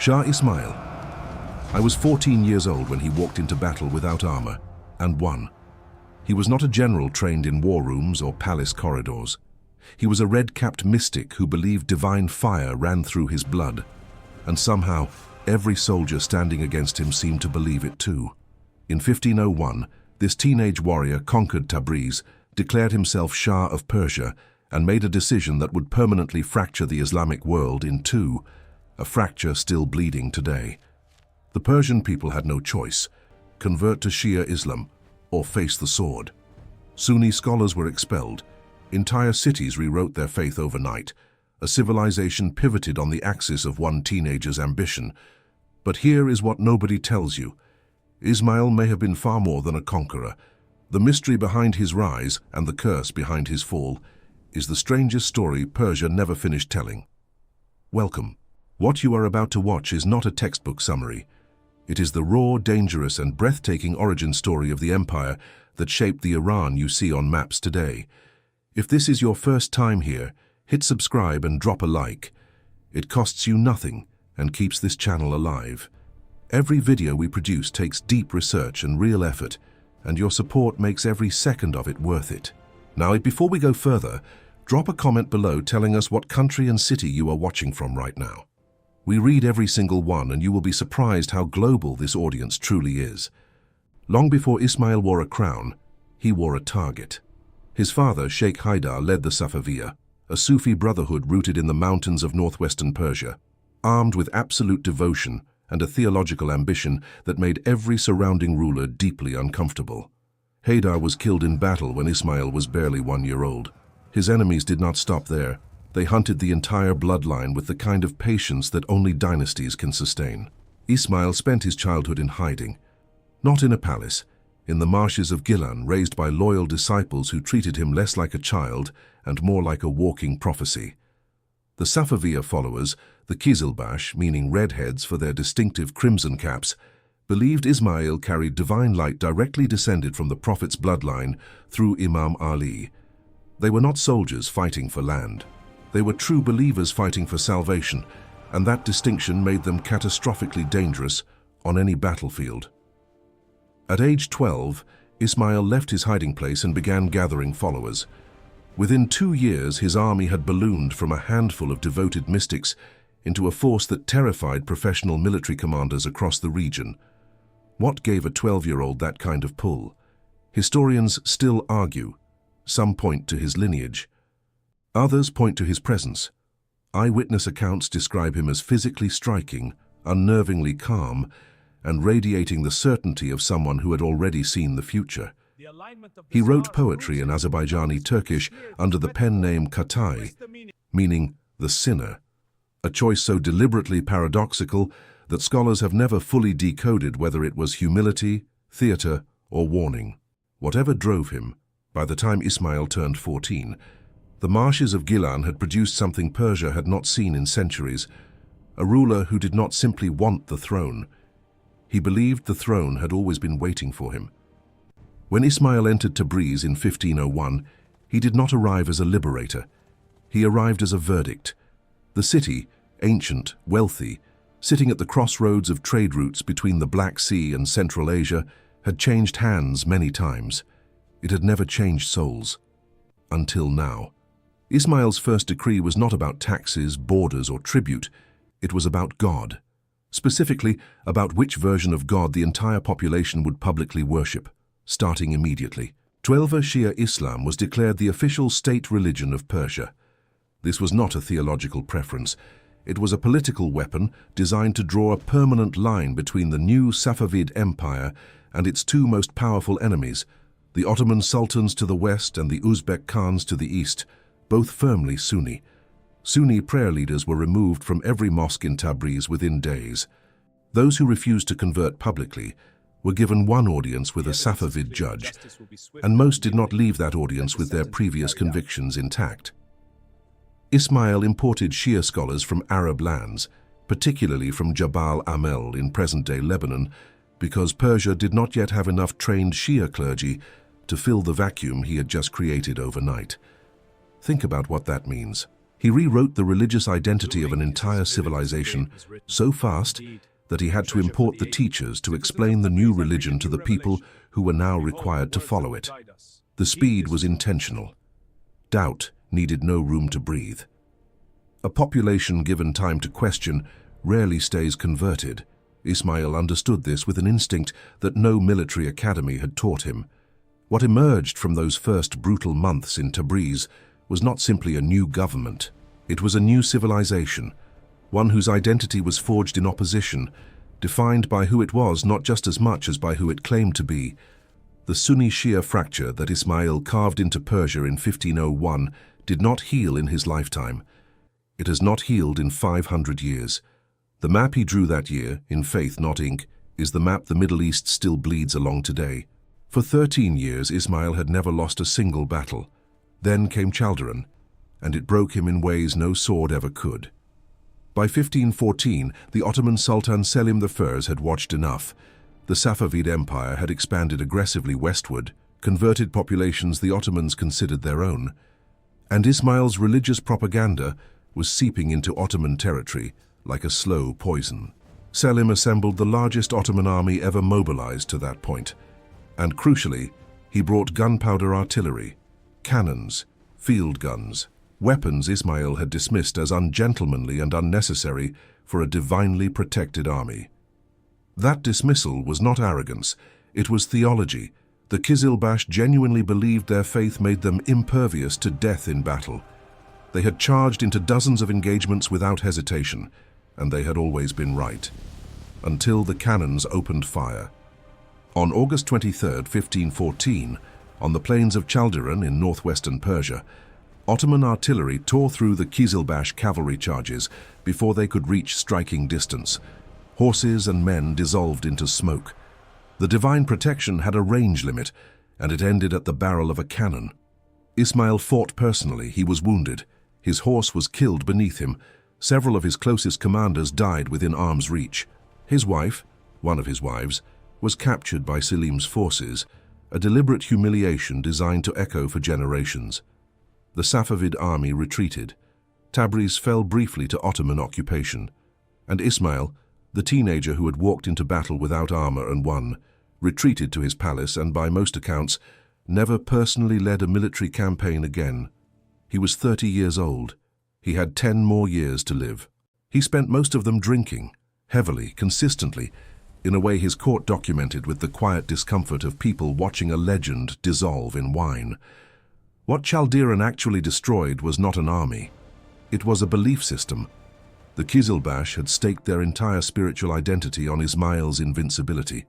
Shah Ismail. I was 14 years old when he walked into battle without armor, and won. He was not a general trained in war rooms or palace corridors. He was a red-capped mystic who believed divine fire ran through his blood, and somehow every soldier standing against him seemed to believe it too. In 1501, this teenage warrior conquered Tabriz, declared himself Shah of Persia, and made a decision that would permanently fracture the Islamic world in two, a fracture still bleeding today. The Persian people had no choice: convert to Shia Islam or face the sword. Sunni scholars were expelled. Entire cities rewrote their faith overnight. A civilization pivoted on the axis of one teenager's ambition. But here is what nobody tells you. Ismail may have been far more than a conqueror. The mystery behind his rise and the curse behind his fall is the strangest story Persia never finished telling. Welcome. What you are about to watch is not a textbook summary. It is the raw, dangerous, and breathtaking origin story of the empire that shaped the Iran you see on maps today. If this is your first time here, hit subscribe and drop a like. It costs you nothing and keeps this channel alive. Every video we produce takes deep research and real effort, and your support makes every second of it worth it. Now, before we go further, drop a comment below telling us what country and city you are watching from right now. We read every single one, and you will be surprised how global this audience truly is. Long before Ismail wore a crown, he wore a target. His father, Sheikh Haidar, led the Safavids, a Sufi brotherhood rooted in the mountains of northwestern Persia, armed with absolute devotion and a theological ambition that made every surrounding ruler deeply uncomfortable. Haidar was killed in battle when Ismail was barely 1 year old. His enemies did not stop there. They hunted the entire bloodline with the kind of patience that only dynasties can sustain. Ismail spent his childhood in hiding, not in a palace, in the marshes of Gilan, raised by loyal disciples who treated him less like a child and more like a walking prophecy. The Safavid followers, the Kizilbash, meaning redheads for their distinctive crimson caps, believed Ismail carried divine light directly descended from the Prophet's bloodline through Imam Ali. They were not soldiers fighting for land. They were true believers fighting for salvation, and that distinction made them catastrophically dangerous on any battlefield. At age 12, Ismail left his hiding place and began gathering followers. Within 2 years, his army had ballooned from a handful of devoted mystics into a force that terrified professional military commanders across the region. What gave a 12-year-old that kind of pull? Historians still argue. Some point to his lineage. Others point to his presence. Eyewitness accounts describe him as physically striking, unnervingly calm, and radiating the certainty of someone who had already seen the future. He wrote poetry in Azerbaijani Turkish under the pen name Katay, meaning the sinner, a choice so deliberately paradoxical that scholars have never fully decoded whether it was humility, theater, or warning. Whatever drove him, by the time Ismail turned 14, the marshes of Gilan had produced something Persia had not seen in centuries, a ruler who did not simply want the throne. He believed the throne had always been waiting for him. When Ismail entered Tabriz in 1501, he did not arrive as a liberator. He arrived as a verdict. The city, ancient, wealthy, sitting at the crossroads of trade routes between the Black Sea and Central Asia, had changed hands many times. It had never changed souls. Until now. Ismail's first decree was not about taxes, borders, or tribute. It was about God. Specifically, about which version of God the entire population would publicly worship, starting immediately. Twelver Shia Islam was declared the official state religion of Persia. This was not a theological preference. It was a political weapon designed to draw a permanent line between the new Safavid Empire and its two most powerful enemies, the Ottoman sultans to the west and the Uzbek Khans to the east, both firmly Sunni. Sunni prayer leaders were removed from every mosque in Tabriz within days. Those who refused to convert publicly were given one audience with a Safavid judge, and most did not leave that audience with their previous convictions intact. Ismail imported Shia scholars from Arab lands, particularly from Jabal Amel in present-day Lebanon, because Persia did not yet have enough trained Shia clergy to fill the vacuum he had just created overnight. Think about what that means. He rewrote the religious identity of an entire civilization so fast that he had to import the teachers to explain the new religion to the people who were now required to follow it. The speed was intentional. Doubt needed no room to breathe. A population given time to question rarely stays converted. Ismail understood this with an instinct that no military academy had taught him. What emerged from those first brutal months in Tabriz was not simply a new government. It was a new civilization, one whose identity was forged in opposition, defined by who it was not just as much as by who it claimed to be. The Sunni-Shia fracture that Ismail carved into Persia in 1501 did not heal in his lifetime. It has not healed in 500 years. The map he drew that year, in faith not ink, is the map the Middle East still bleeds along today. For 13 years, Ismail had never lost a single battle. Then came Chaldiran, and it broke him in ways no sword ever could. By 1514, the Ottoman Sultan Selim I had watched enough. The Safavid Empire had expanded aggressively westward, converted populations the Ottomans considered their own. And Ismail's religious propaganda was seeping into Ottoman territory like a slow poison. Selim assembled the largest Ottoman army ever mobilized to that point. And crucially, he brought gunpowder artillery, cannons, field guns, weapons Ismail had dismissed as ungentlemanly and unnecessary for a divinely protected army. That dismissal was not arrogance, it was theology. The Qizilbash genuinely believed their faith made them impervious to death in battle. They had charged into dozens of engagements without hesitation, and they had always been right. Until the cannons opened fire. On August 23, 1514, on the plains of Chaldiran in northwestern Persia, Ottoman artillery tore through the Qizilbash cavalry charges before they could reach striking distance. Horses and men dissolved into smoke. The divine protection had a range limit, and it ended at the barrel of a cannon. Ismail fought personally. He was wounded. His horse was killed beneath him. Several of his closest commanders died within arm's reach. His wife, one of his wives, was captured by Selim's forces, a deliberate humiliation designed to echo for generations. The Safavid army retreated. Tabriz fell briefly to Ottoman occupation, and Ismail, the teenager who had walked into battle without armor and won, retreated to his palace and, by most accounts, never personally led a military campaign again. He was 30 years old. He had 10 more years to live. He spent most of them drinking, heavily, consistently, in a way his court documented with the quiet discomfort of people watching a legend dissolve in wine. What Chaldiran actually destroyed was not an army. It was a belief system. The Qizilbash had staked their entire spiritual identity on Ismail's invincibility.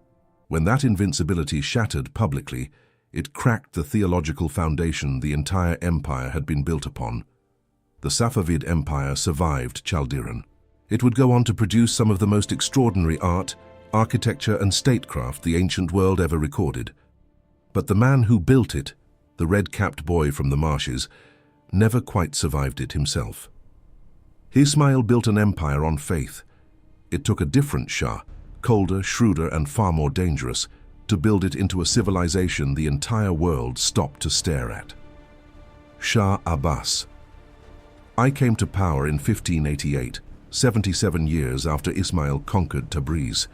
When that invincibility shattered publicly, it cracked the theological foundation the entire empire had been built upon. The Safavid Empire survived Chaldiran. It would go on to produce some of the most extraordinary art, architecture, and statecraft the ancient world ever recorded. But the man who built it, the red-capped boy from the marshes, never quite survived it himself. Ismail built an empire on faith. It took a different Shah, colder, shrewder, and far more dangerous, to build it into a civilization the entire world stopped to stare at. Shah Abbas. I came to power in 1588, 77 years after Ismail conquered Tabriz.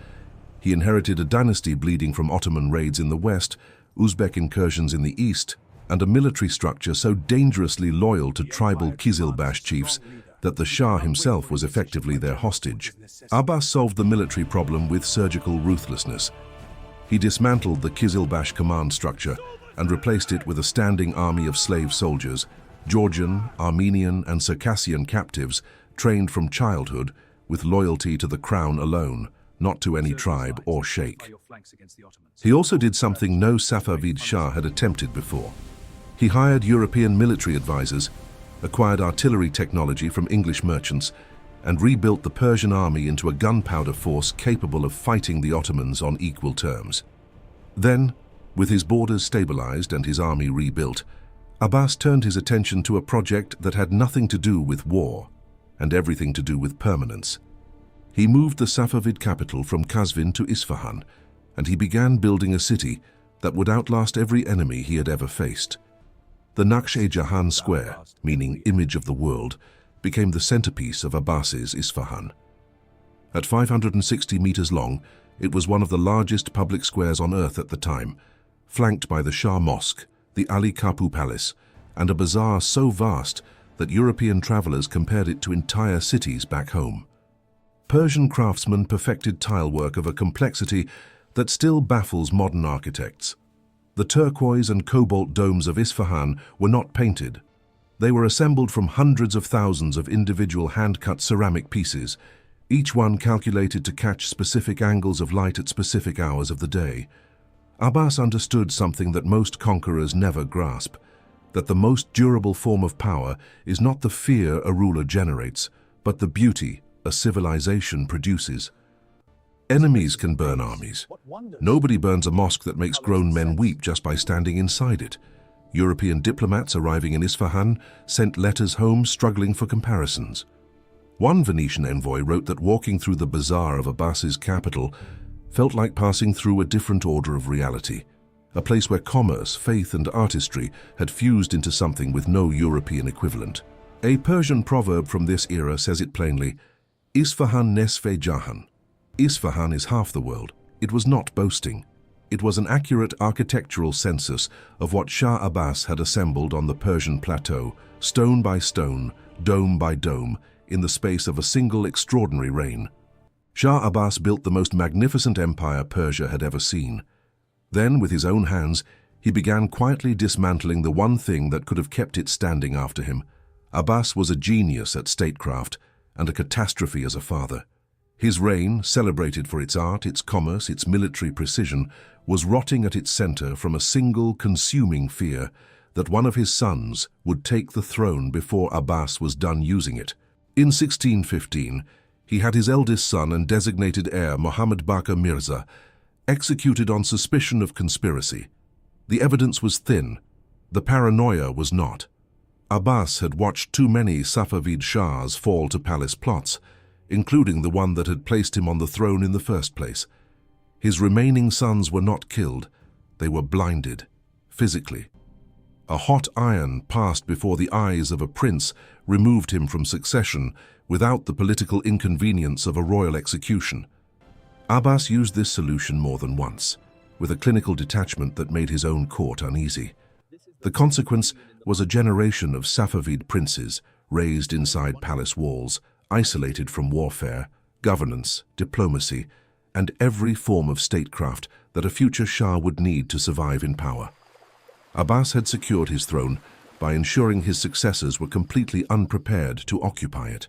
He inherited a dynasty bleeding from Ottoman raids in the west, Uzbek incursions in the east, and a military structure so dangerously loyal to tribal Qizilbash chiefs that the Shah himself was effectively their hostage. Abbas solved the military problem with surgical ruthlessness. He dismantled the Qizilbash command structure and replaced it with a standing army of slave soldiers, Georgian, Armenian, and Circassian captives trained from childhood with loyalty to the crown alone, not to any tribe or sheikh. He also did something no Safavid Shah had attempted before. He hired European military advisors, acquired artillery technology from English merchants, and rebuilt the Persian army into a gunpowder force capable of fighting the Ottomans on equal terms. Then, with his borders stabilized and his army rebuilt, Abbas turned his attention to a project that had nothing to do with war and everything to do with permanence. He moved the Safavid capital from Qazvin to Isfahan, and he began building a city that would outlast every enemy he had ever faced. The Naqsh-e-Jahan Square, meaning image of the world, became the centerpiece of Abbas's Isfahan. At 560 meters long, it was one of the largest public squares on earth at the time, flanked by the Shah Mosque, the Ali Kapu Palace, and a bazaar so vast that European travelers compared it to entire cities back home. Persian craftsmen perfected tilework of a complexity that still baffles modern architects. The turquoise and cobalt domes of Isfahan were not painted. They were assembled from hundreds of thousands of individual hand-cut ceramic pieces, each one calculated to catch specific angles of light at specific hours of the day. Abbas understood something that most conquerors never grasp, that the most durable form of power is not the fear a ruler generates, but the beauty a civilization produces. Enemies can burn armies. Nobody burns a mosque that makes grown men weep just by standing inside it. European diplomats arriving in Isfahan sent letters home struggling for comparisons. One Venetian envoy wrote that walking through the bazaar of Abbas's capital felt like passing through a different order of reality, a place where commerce, faith, and artistry had fused into something with no European equivalent. A Persian proverb from this era says it plainly, Isfahan nesfe jahan. Isfahan is half the world. It was not boasting. It was an accurate architectural census of what Shah Abbas had assembled on the Persian plateau, stone by stone, dome by dome, in the space of a single extraordinary reign. Shah Abbas built the most magnificent empire Persia had ever seen. Then, with his own hands, he began quietly dismantling the one thing that could have kept it standing after him. Abbas was a genius at statecraft and a catastrophe as a father. His reign, celebrated for its art, its commerce, its military precision, was rotting at its center from a single consuming fear that one of his sons would take the throne before Abbas was done using it. In 1615, he had his eldest son and designated heir, Muhammad Baqir Mirza, executed on suspicion of conspiracy. The evidence was thin. The paranoia was not. Abbas had watched too many Safavid Shahs fall to palace plots, including the one that had placed him on the throne in the first place. His remaining sons were not killed. They were blinded, physically. A hot iron passed before the eyes of a prince removed him from succession without the political inconvenience of a royal execution. Abbas used this solution more than once, with a clinical detachment that made his own court uneasy. The consequence was a generation of Safavid princes raised inside palace walls, isolated from warfare, governance, diplomacy, and every form of statecraft that a future Shah would need to survive in power. Abbas had secured his throne by ensuring his successors were completely unprepared to occupy it.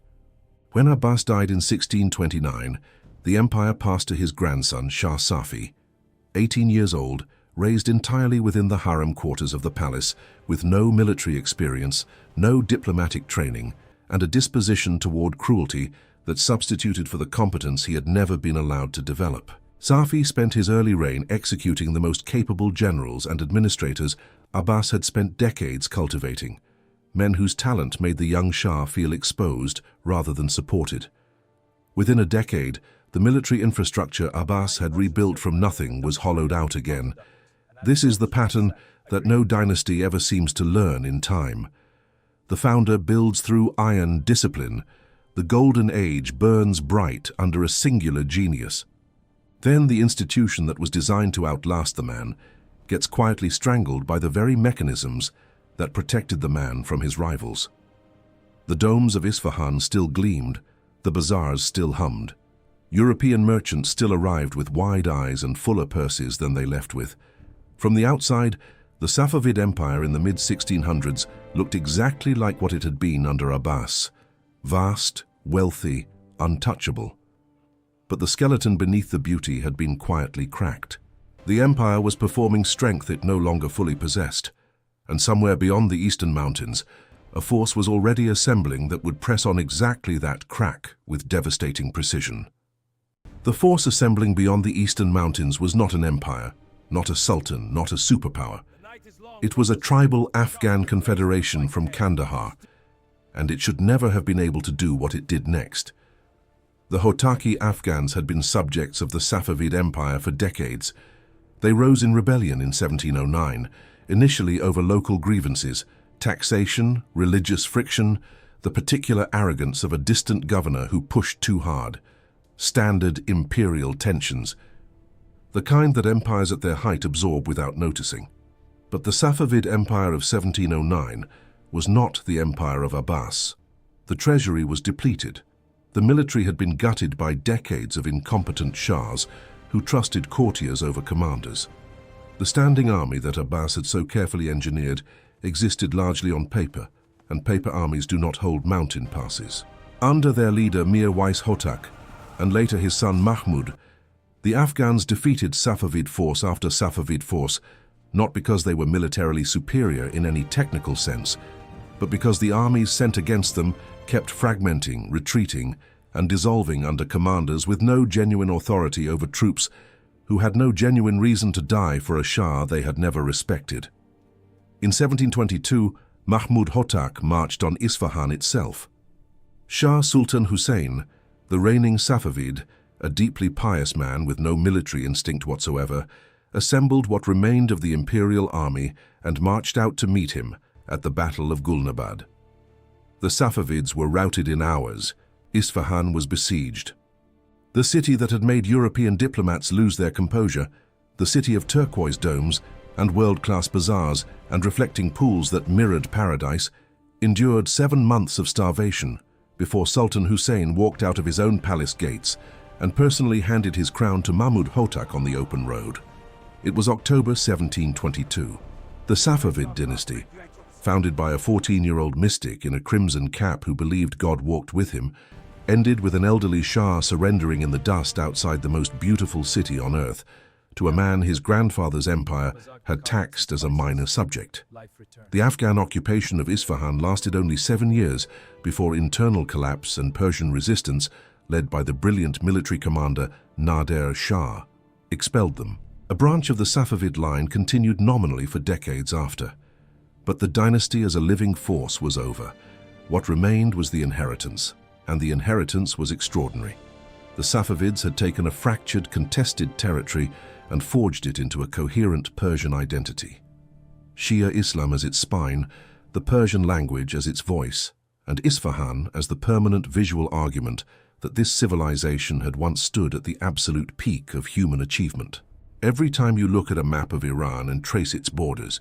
When Abbas died in 1629, the empire passed to his grandson Shah Safi, 18 years old, raised entirely within the harem quarters of the palace, with no military experience, no diplomatic training, and a disposition toward cruelty that substituted for the competence he had never been allowed to develop. Safi spent his early reign executing the most capable generals and administrators Abbas had spent decades cultivating, men whose talent made the young Shah feel exposed rather than supported. Within a decade, the military infrastructure Abbas had rebuilt from nothing was hollowed out again. This is the pattern that no dynasty ever seems to learn in time. The founder builds through iron discipline. The golden age burns bright under a singular genius. Then the institution that was designed to outlast the man gets quietly strangled by the very mechanisms that protected the man from his rivals. The domes of Isfahan still gleamed, the bazaars still hummed. European merchants still arrived with wide eyes and fuller purses than they left with. From the outside, the Safavid Empire in the mid-1600s looked exactly like what it had been under Abbas: vast, wealthy, untouchable. But the skeleton beneath the beauty had been quietly cracked. The empire was performing strength it no longer fully possessed, and somewhere beyond the eastern mountains, a force was already assembling that would press on exactly that crack with devastating precision. The force assembling beyond the eastern mountains was not an empire, not a sultan, not a superpower. It was a tribal Afghan confederation from Kandahar, and it should never have been able to do what it did next. The Hotaki Afghans had been subjects of the Safavid Empire for decades. They rose in rebellion in 1709, initially over local grievances, taxation, religious friction, the particular arrogance of a distant governor who pushed too hard. Standard imperial tensions, the kind that empires at their height absorb without noticing. But the Safavid Empire of 1709 was not the empire of Abbas. The treasury was depleted. The military had been gutted by decades of incompetent shahs who trusted courtiers over commanders. The standing army that Abbas had so carefully engineered existed largely on paper, and paper armies do not hold mountain passes. Under their leader Mir Wais Hotak, and later his son Mahmud, the Afghans defeated Safavid force after Safavid force, not because they were militarily superior in any technical sense, but because the armies sent against them kept fragmenting, retreating, and dissolving under commanders with no genuine authority over troops who had no genuine reason to die for a Shah they had never respected. In 1722, Mahmud Hotak marched on Isfahan itself. Shah Sultan Hussein, the reigning Safavid, a deeply pious man with no military instinct whatsoever, assembled what remained of the imperial army and marched out to meet him at the Battle of Gulnabad. The Safavids were routed in hours. Isfahan was besieged. The city that had made European diplomats lose their composure, the city of turquoise domes and world-class bazaars and reflecting pools that mirrored paradise, endured 7 months of starvation before Sultan Hussein walked out of his own palace gates and personally handed his crown to Mahmud Hotak on the open road. It was October 1722. The Safavid dynasty, founded by a 14-year-old mystic in a crimson cap who believed God walked with him, ended with an elderly Shah surrendering in the dust outside the most beautiful city on earth to a man his grandfather's empire had taxed as a minor subject. The Afghan occupation of Isfahan lasted only 7 years before internal collapse and Persian resistance, led by the brilliant military commander Nader Shah, expelled them. A branch of the Safavid line continued nominally for decades after. But the dynasty as a living force was over. What remained was the inheritance, and the inheritance was extraordinary. The Safavids had taken a fractured, contested territory and forged it into a coherent Persian identity. Shia Islam as its spine, the Persian language as its voice, and Isfahan as the permanent visual argument that this civilization had once stood at the absolute peak of human achievement. Every time you look at a map of Iran and trace its borders,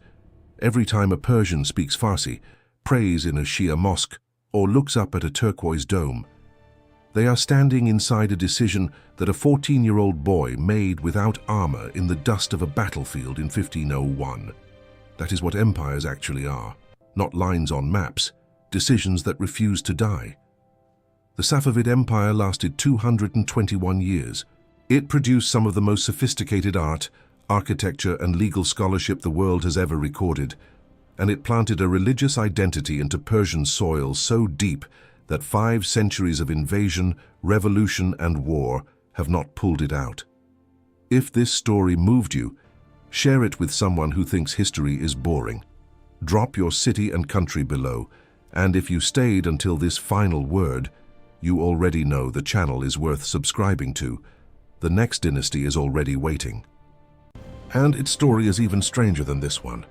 every time a Persian speaks Farsi, prays in a Shia mosque, or looks up at a turquoise dome, they are standing inside a decision that a 14-year-old boy made without armor in the dust of a battlefield in 1501. That is what empires actually are, not lines on maps, decisions that refuse to die. The Safavid Empire lasted 221 years. It produced some of the most sophisticated art, architecture, and legal scholarship the world has ever recorded, and it planted a religious identity into Persian soil so deep that 5 centuries of invasion, revolution, and war have not pulled it out. If this story moved you, share it with someone who thinks history is boring. Drop your city and country below, and if you stayed until this final word, you already know the channel is worth subscribing to. The next dynasty is already waiting. And its story is even stranger than this one.